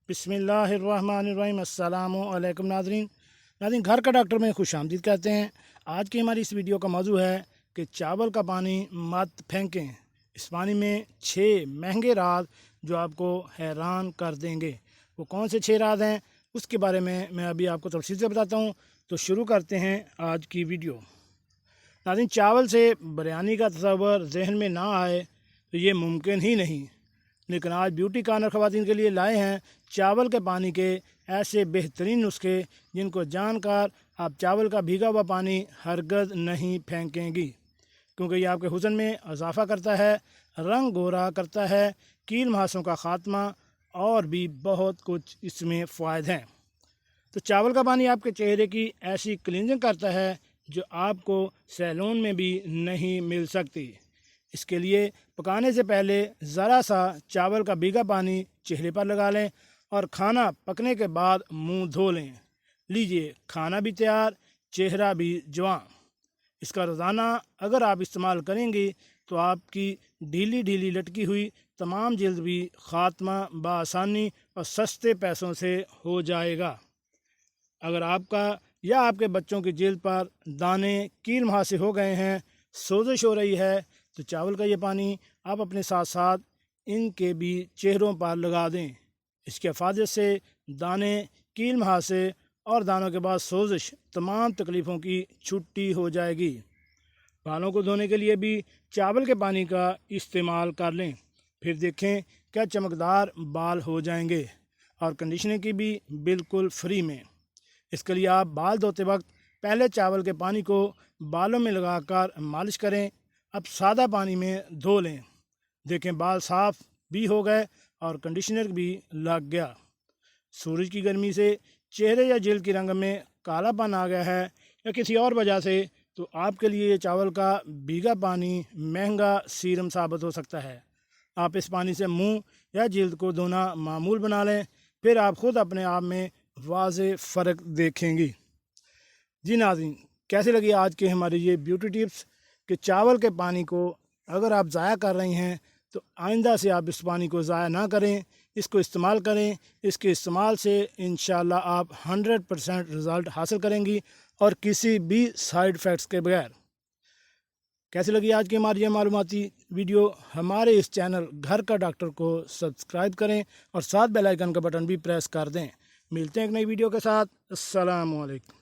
बिस्मिल्लाहिर्रहमानिर्रहीम। अस्सलामु अलैकुम नाज़रीन, घर का डॉक्टर में खुश आमदीद कहते हैं। आज की हमारी इस वीडियो का मौजू है कि चावल का पानी मत फेंकें। इस पानी में 6 महंगे राज जो आपको हैरान कर देंगे। वो कौन से 6 राज हैं उसके बारे में मैं अभी आपको तफसील से बताता हूँ। तो शुरू करते हैं आज की वीडियो। नाज़रीन, चावल से बिरयानी का तस्वर जहन में ना आए तो ये मुमकिन ही नहीं, लेकिन आज ब्यूटी कॉर्नर ख़वातीन के लिए लाए हैं चावल के पानी के ऐसे बेहतरीन नुस्खे जिनको जानकर आप चावल का भीगा हुआ पानी हरगज़ नहीं फेंकेंगी, क्योंकि ये आपके हुस्न में इजाफ़ा करता है, रंग गोरा करता है, कील मुहासों का ख़ात्मा और भी बहुत कुछ इसमें फ़ायदे हैं। तो चावल का पानी आपके चेहरे की ऐसी क्लींजिंग करता है जो आपको सैलून में भी नहीं मिल सकती। इसके लिए पकाने से पहले ज़रा सा चावल का भीगा पानी चेहरे पर लगा लें और खाना पकने के बाद मुंह धो लें। लीजिए, खाना भी तैयार, चेहरा भी जवां। इसका रोज़ाना अगर आप इस्तेमाल करेंगी तो आपकी ढीली ढीली लटकी हुई तमाम जल्द भी ख़ात्मा बआसानी और सस्ते पैसों से हो जाएगा। अगर आपका या आपके बच्चों की जल्द पर दाने कील मुहासे हो गए हैं, सोजिश हो रही है, तो चावल का ये पानी आप अपने साथ साथ इनके भी चेहरों पर लगा दें। इसके हिफाजत से दाने, कील मुहासे और दानों के बाद सोजिश तमाम तकलीफ़ों की छुट्टी हो जाएगी। बालों को धोने के लिए भी चावल के पानी का इस्तेमाल कर लें, फिर देखें क्या चमकदार बाल हो जाएंगे, और कंडीशनिंग की भी बिल्कुल फ्री में। इसके लिए आप बाल धोते वक्त पहले चावल के पानी को बालों में लगाकर मालिश करें, अब सादा पानी में धो लें। देखें बाल साफ़ भी हो गए और कंडीशनर भी लग गया। सूरज की गर्मी से चेहरे या जल्द की रंग में कालापन आ गया है या किसी और वजह से, तो आपके लिए ये चावल का भीगा पानी महंगा सीरम साबित हो सकता है। आप इस पानी से मुंह या जल्द को धोना मामूल बना लें, फिर आप ख़ुद अपने आप में वाज़े फ़र्क देखेंगी। जी नाज़रीन, कैसी लगी आज की हमारी ये ब्यूटी टिप्स कि चावल के पानी को अगर आप ज़ाया कर रही हैं तो आइंदा से आप इस पानी को ज़ाया ना करें, इसको इस्तेमाल करें। इसके इस्तेमाल से इंशाल्लाह आप 100% रिज़ल्ट हासिल करेंगी और किसी भी साइड इफ़ेक्ट्स के बगैर। कैसी लगी आज की हमारी ये मालूमाती वीडियो? हमारे इस चैनल घर का डॉक्टर को सब्सक्राइब करें और साथ बेल आइकन का बटन भी प्रेस कर दें। मिलते हैं एक नई वीडियो के साथ। अस्सलामु अलैकुम।